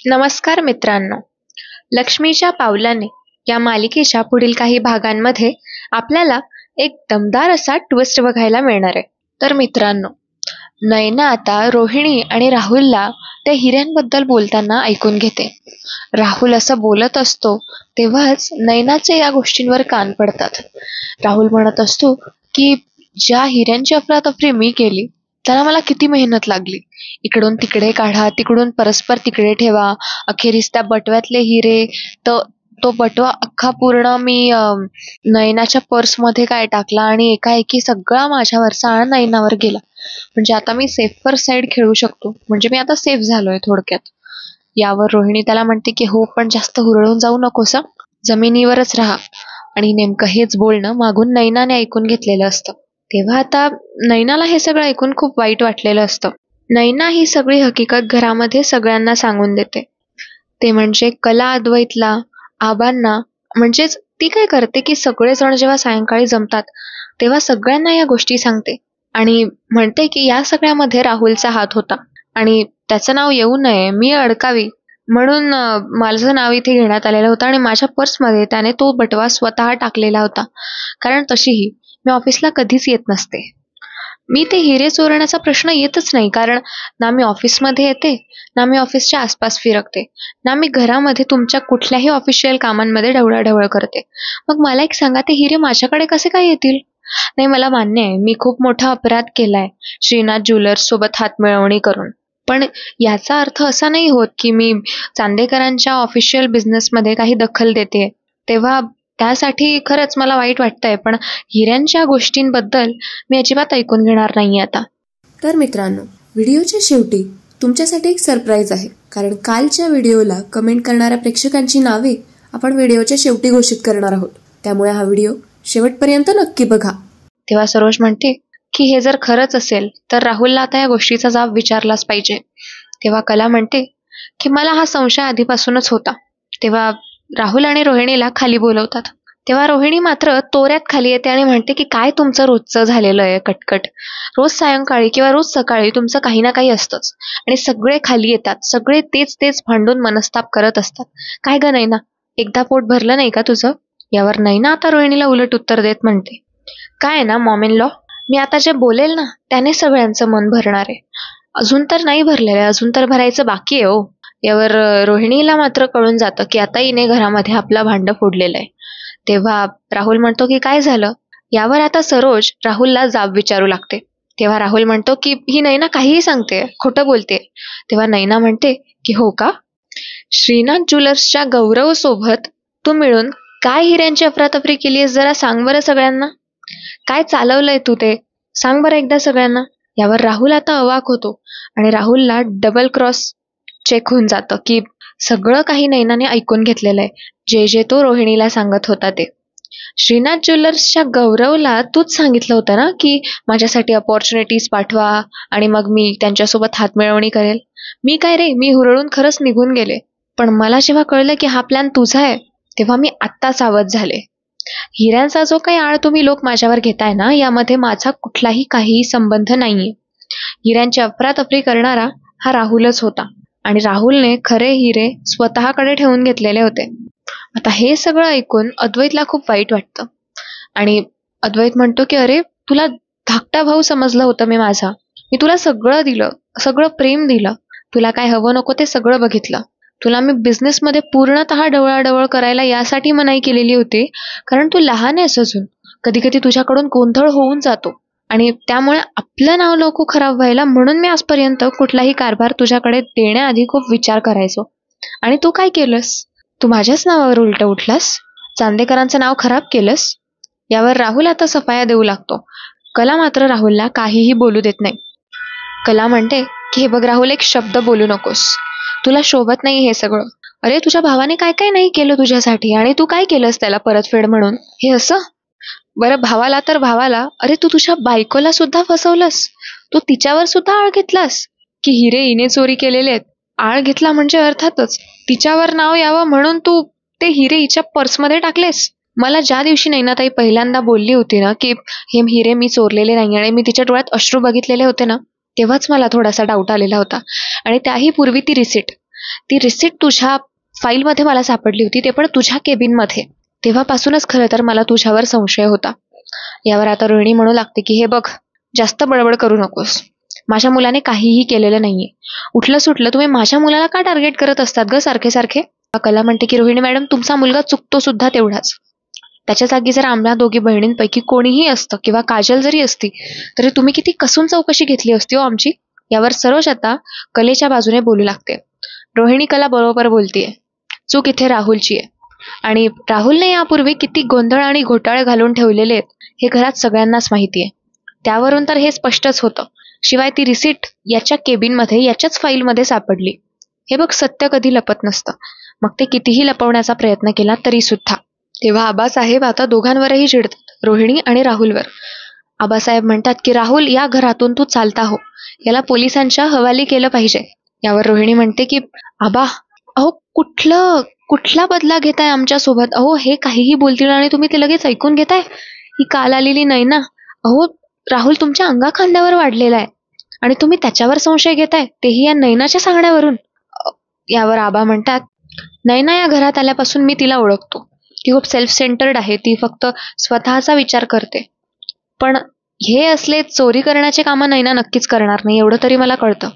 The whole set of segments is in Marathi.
नमस्कार मित्रांनो. लक्ष्मीच्या पावलाने या मालिकेच्या पुढील काही भागांमध्ये आपल्याला एक दमदार असा ट्विस्ट बघायला मिळणार आहे. तर मित्रांनो, नयना आता रोहिणी आणि राहुलला त्या हिऱ्यांबद्दल बोलताना ऐकून घेते. राहुल असं बोलत असतो तेव्हाच नयनाचे या गोष्टींवर कान पडतात. राहुल म्हणत असतो की ज्या हिऱ्यांची अफरातफरी मी केली त्याला मला किती मेहनत लागली. इकडून तिकडे काढा, तिकडून परस्पर तिकडे ठेवा, अखेरीस त्या बटव्यातले हिरे, तो बटवा अख्खा पूर्ण मी नयनाच्या पर्समध्ये काय टाकला आणि एकाएकी सगळा माझ्यावरचा आळ नयनावर गेला. म्हणजे आता मी सेफर साईड खेळू शकतो, म्हणजे मी आता सेफ झालोय थोडक्यात. यावर रोहिणी त्याला म्हणते की हो, पण जास्त हुरळून जाऊ नकोस, जमिनीवरच राहा. आणि नेमकं हेच बोलणं मागून नयनाने ऐकून घेतलेलं असतं. तेव्हा आता नयनाला हे सगळं ऐकून खूप वाईट वाटलेलं असतं. नयना ही सगळी हकीकत घरामध्ये सगळ्यांना सांगून देते. ते म्हणजे कला, अद्वैतला, आबांना. म्हणजेच ती काय करते की सगळेजण जेव्हा सायंकाळी जमतात तेव्हा सगळ्यांना या गोष्टी सांगते आणि म्हणते की या सगळ्यामध्ये राहुलचा हात होता आणि त्याचं नाव येऊ नये, मी अडकावी म्हणून माझं नाव इथे घेण्यात आलेलं होतं आणि माझ्या पर्समध्ये त्याने तो बटवा स्वतः टाकलेला होता. कारण तशीही मी ऑफिसला कधीच येत नसते. मी ते हिरे चोरण्याचा प्रश्न येतच नाही, कारण ना मी ऑफिसमध्ये येते, ना मी ऑफिसच्या आसपास फिरकते, ना मी घरामध्ये तुमच्या कुठल्याही ऑफिशियल कामांमध्ये ढवळाढवळ करते. मग मला एक सांगा, ते हिरे माझ्याकडे कसे काय येतील? नाही, मला मान्य आहे मी खूप मोठा अपराध केलाय श्रीनाथ ज्वेलर्स सोबत हातमिळवणी करून, पण याचा अर्थ असा नाही होत की मी चांदेकरांच्या ऑफिशियल बिझनेसमध्ये काही दखल देते. तेव्हा त्यासाठी खरंच मला वाईट वाटतंय, पण हिऱ्यांच्या गोष्टींबद्दल मी अजिबात ऐकून घेणार नाही आता. तर मित्रांनो, व्हिडिओच्या शेवटी तुमच्यासाठी एक सरप्राईज आहे, कारण कालच्या व्हिडिओला कमेंट करणाऱ्या प्रेक्षकांची नावे आपण व्हिडिओच्या शेवटी घोषित करणार आहोत. त्यामुळे हा व्हिडिओ शेवटपर्यंत नक्की बघा. तेव्हा सरोज म्हणते की हे जर खरंच असेल तर राहुलला आता या गोष्टीचा जाब विचारलाच पाहिजे. तेव्हा कला म्हणते की मला हा संशय आधीपासूनच होता. तेव्हा राहुल आणि रोहिणीला खाली बोलवतात. तेव्हा रोहिणी मात्र तोऱ्यात खाली येते आणि म्हणते की काय तुमचं रोजचं झालेलं आहे कटकट. रोज सायंकाळी किंवा रोज सकाळी तुमचं काही ना काही असतंच आणि सगळे खाली येतात, सगळे तेच तेच भांडून मनस्ताप करत असतात. काय ग नैना, एकदा पोट भरलं नाही का तुझं? यावर नैना आता रोहिणीला उलट उत्तर देत म्हणते, काय ना मॉम इन लॉ, मी आता जे बोलेल ना त्याने सगळ्यांचं मन भरणार आहे. अजून तर नाही भरलेलं आहे, अजून तर भरायचं बाकी आहे हो. यावर रोहिणीला मात्र कळून जातं की आता हिने घरामध्ये आपला भांड फोडलेलं आहे. तेव्हा राहुल म्हणतो की काय झालं? यावर आता सरोज राहुलला जाब विचारू लागते. तेव्हा राहुल म्हणतो की ही नैना काहीही सांगते, खोटं बोलते. तेव्हा नैना म्हणते की हो का? श्रीनाथ ज्वेलर्सच्या गौरव सोबत तू मिळून काय हिऱ्यांची अफरातफरी केली आहेस, जरा सांग बरं सगळ्यांना. काय चालवलंय तू ते सांग बरं एकदा सगळ्यांना. यावर राहुल आता अवाक होतो आणि राहुलला डबल क्रॉस चेक होऊन जातं की सगळं काही नैनाने ऐकून घेतलेलं आहे, जे जे तो रोहिणीला सांगत होता ते. श्रीनाथ ज्वेलर्सच्या गौरवला तूच सांगितलं होतं ना की माझ्यासाठी अपॉर्च्युनिटीज पाठवा आणि मग मी त्यांच्यासोबत हातमिळवणी करेल. मी काय रे, मी हुरळून खरंच निघून गेले, पण मला जेव्हा कळलं की हा प्लॅन तुझा आहे तेव्हा मी आत्ता सावध झाले. हिऱ्यांचा जो काही आळ तुम्ही लोक माझ्यावर घेताय ना, यामध्ये माझा कुठलाही काहीही संबंध नाहीये. हिऱ्यांची अफरातफरी करणारा हा राहुलच होता आणि राहुलने खरे हिरे स्वतःकडे ठेवून घेतलेले होते. आता हे सगळं ऐकून अद्वैतला खूप वाईट वाटतं आणि अद्वैत म्हणतो की अरे, तुला धाकटा भाऊ समजलं होतं मी माझा. मी तुला सगळं दिलं, सगळं प्रेम दिलं, तुला काय हवं नको ते सगळं बघितलं. तुला मी बिझनेसमध्ये पूर्णतः ढवळाढवळ करायला यासाठी मनाई केलेली होती कारण तू लहान आहेस अजून. कधी कधी तुझ्याकडून गोंधळ होऊन जातो आणि त्यामुळे आपलं नाव नको खराब व्हायला म्हणून मी आजपर्यंत कुठलाही कारभार तुझ्याकडे देण्याआधी खूप विचार करायचो. आणि तू काय केलंस? तू माझ्याच नावावर उलट उठलास, चांदेकरांचं नाव खराब केलंस. यावर राहुल आता सफाया देऊ लागतो. कला मात्र राहुलला काहीही बोलू देत नाही. कला म्हणते की हे बघ राहुल, एक शब्द बोलू नकोस, तुला शोभत नाही हे सगळं. अरे, तुझ्या भावाने काय काय नाही केलं तुझ्यासाठी आणि तू काय केलंस त्याला परतफेड म्हणून? हे असं? बरं, भावाला तर भावाला, अरे तू तुझ्या बायकोला सुद्धा फसवलंस. तू तिच्यावर सुद्धा आळ घेतलास की हिरे हिने चोरी केलेले आहेत. आळ घेतला म्हणजे अर्थातच तिच्यावर नाव यावं म्हणून तू ते हिरे हिच्या पर्समध्ये टाकलेस. मला ज्या दिवशी नैनाताई पहिल्यांदा बोलली होती ना की हे हिरे मी चोरलेले नाही आणि मी तिच्या डोळ्यात अश्रू बघितलेले होते ना, तेव्हाच मला थोडासा डाऊट आलेला होता. आणि त्याही पूर्वी ती रिसिट, ती रिसिप्ट तुझ्या फाईलमध्ये मला सापडली होती, ते पण तुझ्या केबिनमध्ये. तेव्हापासूनच खरं तर मला तुझ्यावर संशय होता. यावर आता रोहिणी म्हणू लागते की हे बघ, जास्त बडबड करू नकोस. माझ्या मुलाने काहीही केलेलं नाहीये. उठलं सुटलं तुम्ही माझ्या मुलाला का टार्गेट करत असतात ग सारखे सारखे? कला म्हणते की रोहिणी मॅडम, तुमचा मुलगा चुकतो सुद्धा तेवढाच. त्याच्या जागी जर आम्हाला दोघी बहिणींपैकी कोणीही असतं किंवा काजल जरी असती तरी तुम्ही किती कसून चौकशी घेतली असती हो आमची. यावर सरोज आता कलेच्या बाजूने बोलू लागते. रोहिणी कला बरोबर बोलतीये, चूक इथे राहुलची आहे. आणि राहुलने यापूर्वी किती गोंधळ आणि घोटाळे घालून ठेवलेले आहेत हे घरात सगळ्यांनाच माहितीये. त्यावरून तर हे स्पष्टच होतं. शिवाय ती रिसिट याच्या केबिनमध्ये, याच्याच फाईलमध्ये सापडली. हे बघ, सत्य कधी लपत नसतं, मग ते कितीही लपवण्याचा प्रयत्न केला तरी सुद्धा. तेव्हा आबासाहेब आता दोघांवरही चिडतात, रोहिणी आणि राहुलवर. आबासाहेब म्हणतात की राहुल, या घरातून तू चालता हो, याला पोलिसांच्या हवाली केलं पाहिजे. यावर रोहिणी म्हणते की आबा, अहो कुठला बदला घेताय आमच्यासोबत? अहो, हे काहीही बोलतील आणि तुम्ही ते लगेच ऐकून घेताय. ही काल आलेली नैना, अहो राहुल तुमच्या अंगाखांद्यावर वाढलेला आहे आणि तुम्ही त्याच्यावर संशय घेताय, तेही या नैनाच्या सांगण्यावरून. यावर आबा म्हणतात, नैना या घरात आल्यापासून मी तिला ओळखतो. ती खूप सेल्फ सेंटर्ड आहे, ती फक्त स्वतःचा विचार करते. पण हे असले चोरी करण्याचे कामं नैना नक्कीच करणार नाही, एवढं तरी मला कळतं.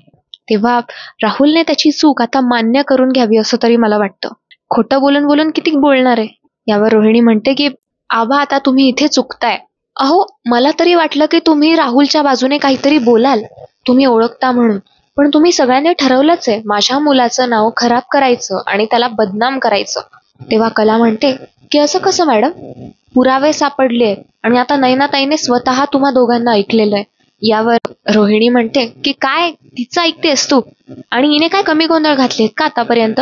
तेव्हा राहुलने त्याची चूक आता मान्य करून घ्यावी असं तरी मला वाटतं. खोटं बोलून बोलून किती बोलणार आहे? यावर रोहिणी म्हणते की आबा, आता तुम्ही इथे चुकताय. अहो, मला तरी वाटलं की तुम्ही राहुलच्या बाजूने काहीतरी बोलाल, तुम्ही ओळखता म्हणून. पण तुम्ही सगळ्यांनी ठरवलंच आहे माझ्या मुलाचं नाव खराब करायचं आणि त्याला बदनाम करायचं. तेव्हा कला म्हणते की असं कसं मॅडम? पुरावे सापडले आणि आता नैनाताईने स्वतः तुम्हा दोघांना ऐकलेलं आहे. यावर रोहिणी म्हणते की काय तिचं ऐकतेस तू? आणि हिने काय कमी गोंधळ घातलेत का आतापर्यंत?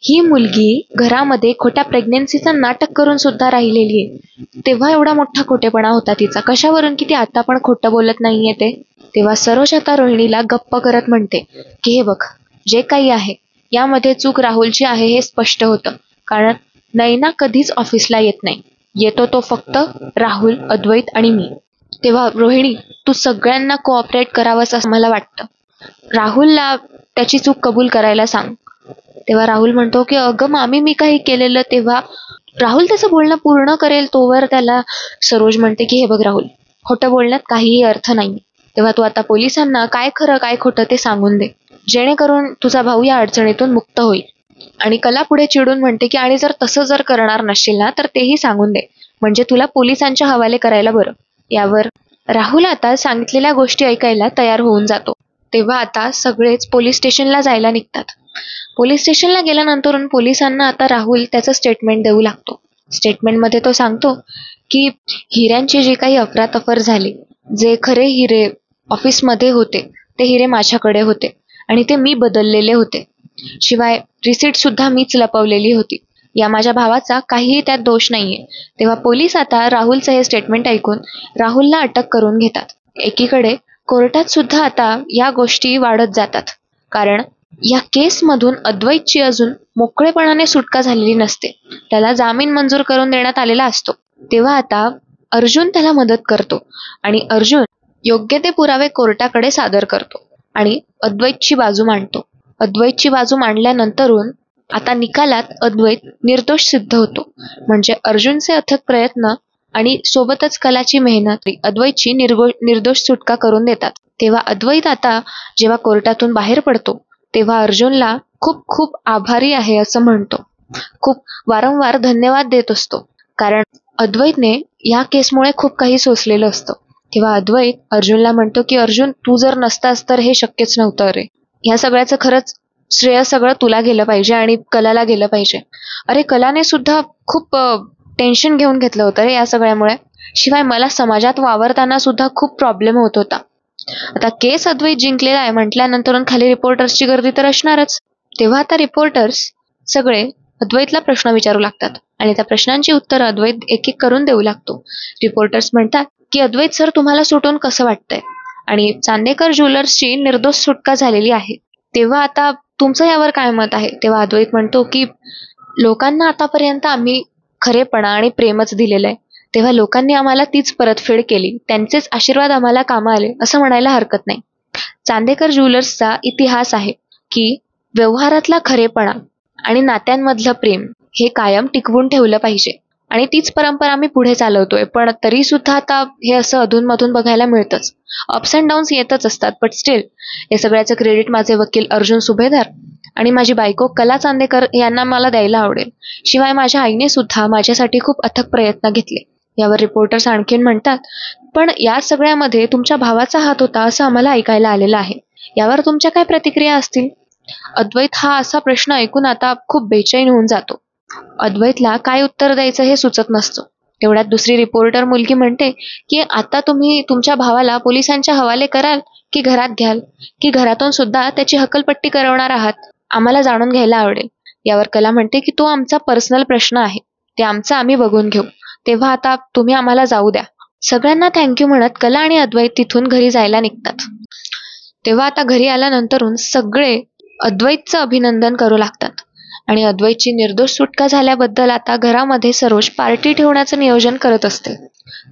ही मुलगी घरामध्ये खोट्या प्रेग्नेन्सीचं नाटक करून सुद्धा राहिलेली आहे. तेव्हा एवढा मोठा खोटेपणा होता तिचा, कशावरून की ती आता पण खोटं बोलत नाहीये ते. तेव्हा सरोज आता रोहिणीला गप्प करत म्हणते की हे बघ, जे काही आहे यामध्ये चूक राहुलची आहे हे स्पष्ट होतं. कारण नैना कधीच ऑफिसला येत नाही, येतो तो फक्त राहुल, अद्वैत आणि मी. तेव्हा रोहिणी, तू सगळ्यांना कोऑपरेट करावंस असं मला वाटतं. राहुलला त्याची चूक कबूल करायला सांग. तेव्हा राहुल म्हणतो की अगं मामी, मी काही केलेलं. तेव्हा राहुल त्याचं बोलणं पूर्ण करेल तोवर त्याला सरोज म्हणते की हे बघ राहुल, खोटं बोलण्यात काहीही अर्थ नाही. तेव्हा तू आता पोलिसांना काय खरं काय खोटं ते सांगून दे, जेणेकरून तुझा भाऊ या अडचणीतून मुक्त होईल. आणि कला पुढे चिडून म्हणते की आणि जर करणार नसशील ना तर तेही सांगून दे, म्हणजे तुला पोलिसांच्या हवाले करायला बरं. यावर राहुल आता सांगितलेल्या गोष्टी ऐकायला तयार होऊन जातो. तेव्हा आता सगळेच पोलीस स्टेशनला जायला निघतात. पोलीस स्टेशनला गेल्यानंतर पोलिसांना आता राहुल त्याचं स्टेटमेंट देऊ लागतो. स्टेटमेंटमध्ये तो सांगतो की हिऱ्यांची जी काही अफरातफर झाली, जे खरे हिरे ऑफिसमध्ये होते ते हिरे माझ्याकडे होते आणि ते मी बदललेले होते. शिवाय रिसिट सुद्धा मीच लपवलेली होती. या माझ्या भावाचा काहीही त्यात दोष नाहीये. तेव्हा पोलीस आता राहुलचं हे स्टेटमेंट ऐकून राहुलला अटक करून घेतात. एकीकडे कोर्टात सुद्धा आता या गोष्टी वाढत जातात, कारण या केसमधून अद्वैतची अजून मोकळेपणाने सुटका झालेली नसते. त्याला जामीन मंजूर करून देण्यात आलेला असतो. तेव्हा आता अर्जुन त्याला मदत करतो आणि अर्जुन योग्य ते पुरावे कोर्टाकडे सादर करतो आणि अद्वैतची बाजू मांडतो. अद्वैतची बाजू मांडल्यानंतरून आता निकालात अद्वैत निर्दोष सिद्ध होतो. म्हणजे अर्जुनचे अथक प्रयत्न आणि सोबतच कलाची मेहनत अद्वैतची निर्दोष सुटका करून देतात. तेव्हा अद्वैत आता जेव्हा कोर्टातून बाहेर पडतो तेव्हा अर्जुनला खूप खूप आभारी आहे असं म्हणतो. खूप वारंवार धन्यवाद देत असतो, कारण अद्वैतने या केसमुळे खूप काही सोसलेलं असतं. तेव्हा अद्वैत अर्जुनला म्हणतो की अर्जुन, तू जर नसतास तर हे शक्यच नव्हतं रे. ह्या सगळ्याचं खरंच श्रेय सगळं तुला गेलं पाहिजे आणि कलाला गेलं पाहिजे. अरे, कलाने सुद्धा खूप टेन्शन घेऊन घेतलं होतं रे या सगळ्यामुळे. शिवाय मला समाजात वावरताना सुद्धा खूप प्रॉब्लेम होत होता. आता केस अद्वैत जिंकलेला आहे म्हटल्यानंतर खाली रिपोर्टर्सची गर्दी तर असणारच. तेव्हा आता रिपोर्टर्स सगळे अद्वैतला प्रश्न विचारू लागतात आणि त्या प्रश्नांची उत्तरं अद्वैत एक एक करून देऊ लागतो. रिपोर्टर्स म्हणतात की अद्वैत सर, तुम्हाला सुटून कसं वाटतंय? आणि चांदेकर ज्वेलर्सची निर्दोष सुटका झालेली आहे, तेव्हा आता तुमचं यावर काय मत आहे? तेव्हा अद्वैत म्हणतो की लोकांना आतापर्यंत आम्ही खरेपणा आणि प्रेमच दिलेलं आहे, तेव्हा लोकांनी आम्हाला तीच परतफेड केली, त्यांचेच आशीर्वाद आम्हाला कामा आले असं म्हणायला हरकत नाही. चांदेकर ज्वेलर्सचा इतिहास आहे की व्यवहारातला खरेपणा आणि नात्यांमधलं प्रेम हे कायम टिकवून ठेवलं पाहिजे. आणि तीच परंपरा मी पुढे चालवतोय. पण तरी सुद्धा आता हे असं अधूनमधून बघायला मिळतंच. अप्स अँड डाऊन्स येतच असतात. बट स्टील हे सगळ्याचं क्रेडिट माझे वकील अर्जुन सुभेदार आणि माझी बायको कला चांदेकर यांना मला द्यायला आवडेल. शिवाय माझ्या आईने सुद्धा माझ्यासाठी खूप अथक प्रयत्न घेतले. यावर रिपोर्टर्स आणखीन म्हणतात, पण या सगळ्यामध्ये तुमच्या भावाचा हात होता असं आम्हाला ऐकायला आलेलं आहे. यावर तुमच्या काय प्रतिक्रिया असतील? अद्वैत हा असा प्रश्न ऐकून आता खूप बेचैन होऊन जातो. अद्वैतला काय उत्तर द्यायचं हे सुचत नसतं. तेवढ्यात दुसरी रिपोर्टर मुलगी म्हणते की आता तुम्ही तुमच्या भावाला पोलिसांच्या हवाले कराल की घरात घ्याल, की घरातून सुद्धा त्याची हकलपट्टी करवणार आहात? आम्हाला जाणून घ्यायला आवडेल. यावर कला म्हणते की तो आमचा पर्सनल प्रश्न आहे, ते आमचं आम्ही बघून घेऊ. तेव्हा आता तुम्ही आम्हाला जाऊ द्या. सगळ्यांना थँक्यू म्हणत कला आणि अद्वैत तिथून घरी जायला निघतात. तेव्हा आता घरी आल्यानंतरून सगळे अद्वैतचं अभिनंदन करू लागतात आणि अद्वैतची निर्दोष सुटका झाल्याबद्दल आता घरामध्ये सरोज पार्टी ठेवण्याचं नियोजन करत असते.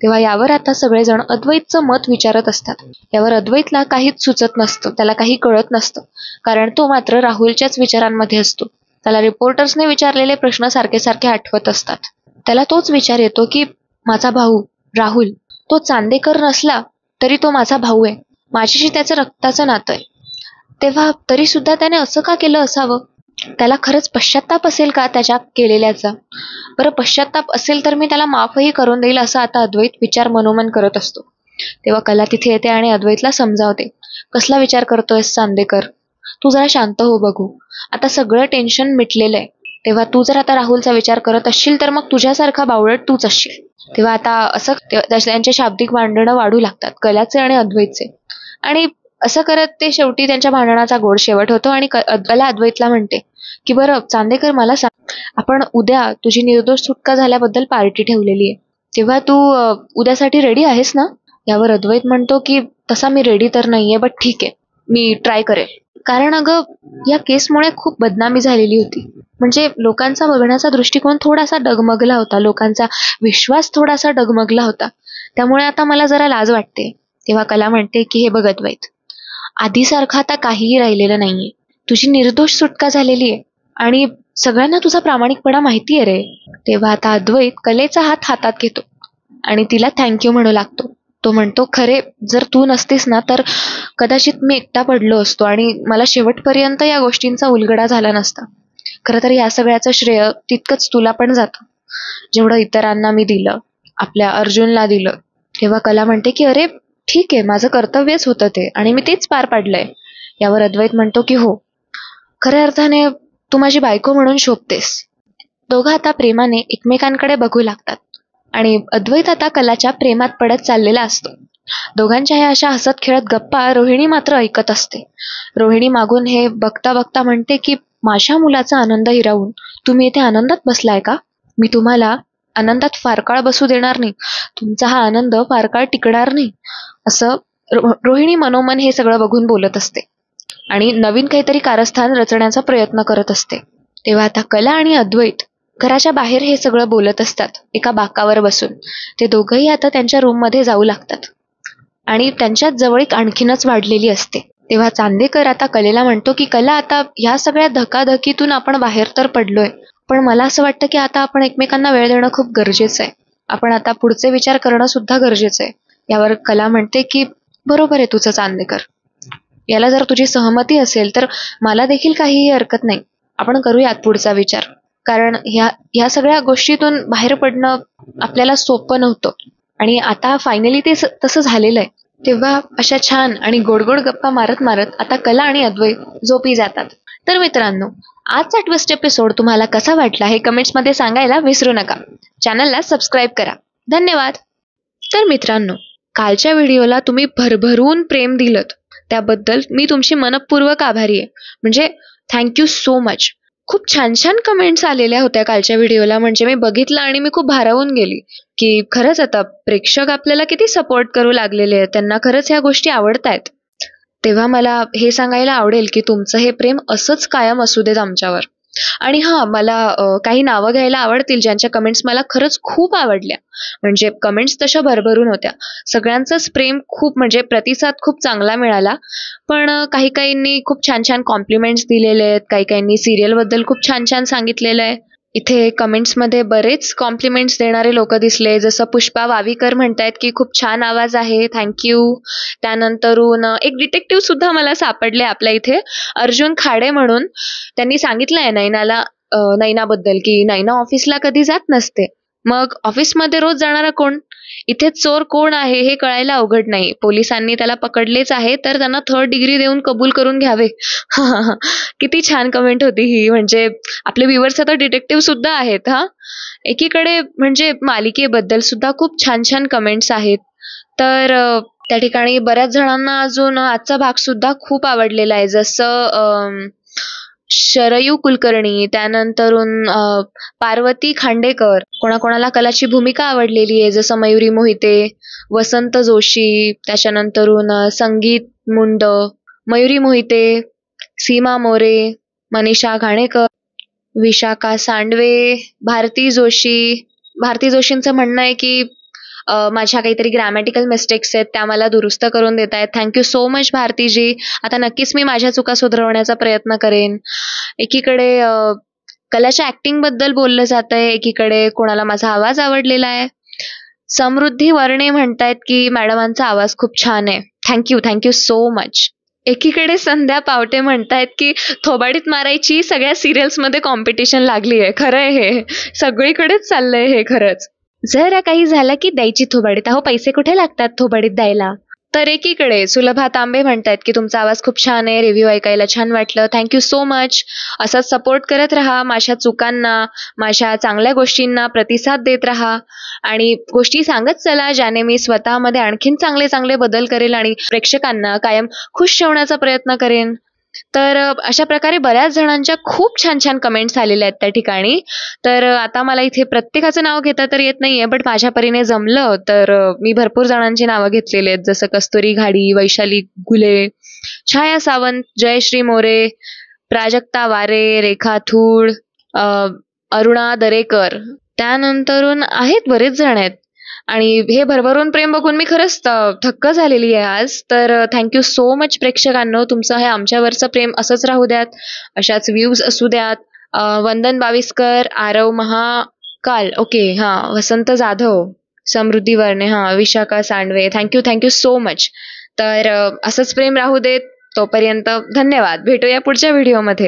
तेव्हा यावर आता सगळेजण अद्वैतचं मत विचारत असतात. यावर अद्वैतला काहीच सुचत नसतं, त्याला काही कळत नसतं, कारण तो मात्र राहुलच्याच विचारांमध्ये असतो. त्याला रिपोर्टर्सने विचारलेले प्रश्न सारखे सारखे आठवत असतात. त्याला तोच विचार येतो की माझा भाऊ राहुल, तो चांदेकर नसला तरी तो माझा भाऊ आहे, माझ्याशी त्याचं रक्ताचं नातं आहे. तेव्हा तरी सुद्धा त्याने असं का केलं असावं? त्याला खरंच पश्चाताप असेल का त्याच्या केलेल्याचा? बरं, पश्चाताप असेल तर मी त्याला माफही करून देईल असं आता अद्वैत विचार मनोमन करत असतो. तेव्हा कला तिथे येते आणि अद्वैतला समजावते, कसला विचार करतोयस चांदेकर, तू जरा शांत हो बघू. आता सगळं टेन्शन मिटलेलं आहे. तेव्हा तू जर आता राहुलचा विचार करत असशील तर मग तुझ्यासारखा बावळट तूच असशील. तेव्हा आता असं त्यांचे शाब्दिक भांडणं वाढू लागतात, कलाचे आणि अद्वैतचे. आणि असं करत ते शेवटी त्यांच्या भांडणाचा गोड शेवट होतो आणि कला अद्वैतला म्हणते की बरं चांदेकर, मला सांग, आपण उद्या तुझी निर्दोष सुटका झाल्याबद्दल पार्टी ठेवलेली आहे, तेव्हा तू उद्यासाठी रेडी आहेस ना? यावर अद्वैत म्हणतो की तसा मी रेडी तर नाहीये, बट ठीक आहे, मी ट्राय करेल. कारण अगं या केसमुळे खूप बदनामी झालेली होती. म्हणजे लोकांचा बघण्याचा दृष्टिकोन थोडासा डगमगला होता, लोकांचा विश्वास थोडासा डगमगला होता. त्यामुळे आता मला जरा लाज वाटते. तेव्हा कला म्हणते की हे बघ अद्वैत, आधीसारखं आता काहीही राहिलेलं नाहीये. तुझी निर्दोष सुटका झालेली आहे आणि सगळ्यांना तुझा प्रामाणिकपणा माहिती आहे रे. तेव्हा आता अद्वैत कलेचा हात हातात घेतो आणि तिला थँक्यू म्हणू लागतो. तो म्हणतो, खरे जर तू नसतीस ना तर कदाचित मी एकटा पडलो असतो आणि मला शेवटपर्यंत या गोष्टींचा उलगडा झाला नसता. खरं तर या सगळ्याचं श्रेय तितकंच तुला पण जातं, जेवढं इतरांना मी दिलं, आपल्या अर्जुनला दिलं. तेव्हा कला म्हणते की अरे ठीक आहे, माझं कर्तव्यच होतं ते आणि मी तेच पार पाडलंय. यावर अद्वैत म्हणतो की हो, खऱ्या अर्थाने तू माझी बायको म्हणून शोभतेस. दोघं आता प्रेमाने एकमेकांकडे बघू लागतात आणि अद्वैत आता कलाच्या प्रेमात पडत चाललेला असतो. दोघांच्या ह्या अशा हसत खेळत गप्पा रोहिणी मात्र ऐकत असते. रोहिणी मागून हे बघता बघता म्हणते की माझ्या मुलाचा आनंद हिरावून तुम्ही इथे आनंदात बसलाय का? मी तुम्हाला आनंदात फार काळ बसू देणार नाही, तुमचा हा आनंद फार काळ टिकणार नाही. असं रोहिणी मनोमन हे सगळं बघून बोलत असते आणि नवीन काहीतरी कारस्थान रचण्याचा प्रयत्न करत असते. तेव्हा आता कला आणि अद्वैत घराच्या बाहेर हे सगळं बोलत असतात, एका बाकावर बसून. ते दोघंही आता त्यांच्या रूममध्ये जाऊ लागतात आणि त्यांच्यात जवळीक आणखीनच वाढलेली असते. तेव्हा चांदेकर आता कलेला म्हणतो की कला, आता ह्या सगळ्या धकाधकीतून आपण बाहेर तर पडलोय, पण मला असं वाटतं की आता आपण एकमेकांना वेळ देणं खूप गरजेचं आहे. आपण आता पुढचे विचार करणं सुद्धा गरजेचं आहे. यावर कला म्हणते की बरोबर आहे तुझं चांदेकर, याला जर तुझी सहमती असेल तर मला देखील काहीही हरकत नाही. आपण करूयात पुढचा विचार, कारण ह्या सगळ्या गोष्टीतून बाहेर पडणं आपल्याला सोपं नव्हतं आणि आता फायनली ते तसं झालेलं आहे. तेव्हा अशा छान आणि गोड गोड गप्पा मारत मारत आता कला आणि अद्वैत झोपी जातात. तर मित्रांनो, आजचा ट्विस्ट एपिसोड तुम्हाला कसा वाटला हे कमेंट्समध्ये सांगायला विसरू नका. चॅनलला सबस्क्राईब करा. धन्यवाद. तर मित्रांनो, कालच्या व्हिडिओला तुम्ही भरभरून प्रेम दिलत त्याबद्दल मी तुमची मनपूर्वक आभारी आहे. म्हणजे थँक्यू सो मच. खूप छान छान कमेंट्स आलेल्या होत्या कालच्या व्हिडिओला. म्हणजे मी बघितलं आणि मी खूप भारावून गेली की खरंच आता प्रेक्षक आपल्याला किती सपोर्ट करू लागलेले आहेत, त्यांना खरंच ह्या गोष्टी आवडतायत. तेव्हा मला हे सांगायला आवडेल की तुमचं हे प्रेम असंच कायम असू देत आमच्यावर. आणि हां, मला काही नावं घ्यायला आवडतील ज्यांच्या कमेंट्स मला खरंच खूप आवडल्या. म्हणजे कमेंट्स तशा भरभरून होत्या. सगळ्यांचंच प्रेम खूप म्हणजे प्रतिसाद खूप चांगला मिळाला. पण काही-काहींनी खूप छान-छान कॉम्प्लिमेंट्स दिलेले आहेत. काही-काहींनी सीरियलबद्दल खूप छान-छान सांगितलेलं आहे. इथे कमेंट्समध्ये बरेच कॉम्प्लिमेंट्स देणारे लोकं दिसले. जसं पुष्पा वावीकर म्हणतायत, की खूप छान आवाज आहे, थँक यू. त्यानंतरून एक डिटेक्टिव्ह सुद्धा मला सापडले आपल्या इथे, अर्जुन खाडे म्हणून. त्यांनी सांगितलंय नैनाबद्दल, की नैना ऑफिसला कधी जात नसते. मग ऑफिसमध्ये रोज जाणारा कोण? इथे चोर कोण आहे हे कळायला अवघड नाही. पोलिसांनी त्याला पकडलेच आहे, तर त्यांना 3rd डिग्री देऊन कबूल करून घ्यावे. किती छान कमेंट होती ही. म्हणजे आपले व्ह्युअर्स आता डिटेक्टिव्ह सुद्धा आहेत हां. एकीकडे म्हणजे मालिकेबद्दल सुद्धा खूप छान-छान कमेंट्स आहेत. तर त्या ठिकाणी बऱ्याच जणांना अजून आजचा भाग सुद्धा खूप आवडलेला आहे. जसं शरयू कुलकर्णी, त्यानंतरून पार्वती खांडेकर, कोणाकोणाला कलाची भूमिका आवडलेली आहे, जसं मयुरी मोहिते, वसंत जोशी, त्याच्यानंतरून संगीत मुंड, मयुरी मोहिते, सीमा मोरे, मनीषा घाणेकर, विशाखा सांडवे, भारती जोशी. भारती जोशींचं म्हणणं आहे की माझ्या काहीतरी ग्रॅमॅटिकल मिस्टेक्स आहेत त्या मला दुरुस्त करून देत आहेत. Thank you so much भारतीजी. आता नक्कीच मी माझ्या चुका सुधारवण्याचा प्रयत्न करेन. एकीकडे कलाच्या ऍक्टिंग बद्दल बोललं जातंय, एकीकडे कोणाला माझा आवाज आवडलेला आहे. समृद्धी वर्णे म्हणतायत की मॅडमांचा आवाज खूप छान आहे. Thank you so much. एकीकडे संध्या पावटे म्हणतायत की थोबाडीत मारायची सगळ्या सिरियल्समध्ये कॉम्पिटिशन लागली आहे. खरं आहे हे, सगळीकडेच चाललंय हे खरंच. जरा काही झालं की द्यायची थोबाडीत. अहो पैसे कुठे लागतात थोबाडीत द्यायला. तर एकीकडे सुलभा तांबे म्हणतायत की तुमचा आवाज खूप छान आहे, रिव्ह्यू ऐकायला छान वाटलं, थँक्यू सो मच. असाच सपोर्ट करत राहा. माझ्या चुकांना, माझ्या चांगल्या गोष्टींना प्रतिसाद देत राहा आणि गोष्टी सांगत चला ज्याने मी स्वतःमध्ये आणखीन चांगले चांगले बदल करेल आणि प्रेक्षकांना कायम खुश ठेवण्याचा प्रयत्न करेन. तर अशा प्रकारे बऱ्याच जणांच्या खूप छान छान कमेंट्स आलेल्या आहेत त्या ठिकाणी. तर आता मला इथे प्रत्येकाचं नाव घेता तर येत नाहीये, बट माझ्या परीने जमलं तर मी भरपूर जणांची नावं घेतलेली आहेत. जसं कस्तुरी घाडी, वैशाली घुले, छाया सावंत, जयश्री मोरे, प्राजक्ता वारे, रेखा थूड, अरुणा दरेकर, त्यानंतरून आहेत बरेच जण आहेत. आणि हे भरभरून प्रेम बघून मी खरंच थक्क झालेली आहे आज. तर थँक्यू सो मच प्रेक्षकांनो. तुमचं हे आमच्यावरचं प्रेम असंच राहू द्यात, अशाच व्ह्यूज असू द्यात. वंदन बाविस्कर, आरव महाकाल, ओके हां, वसंत जाधव, समृद्धी वर्णे, हां, विशाखा सांडवे, थँक्यू सो मच. तर असंच प्रेम राहू देत. तोपर्यंत धन्यवाद. भेटूया पुढच्या व्हिडिओमध्ये.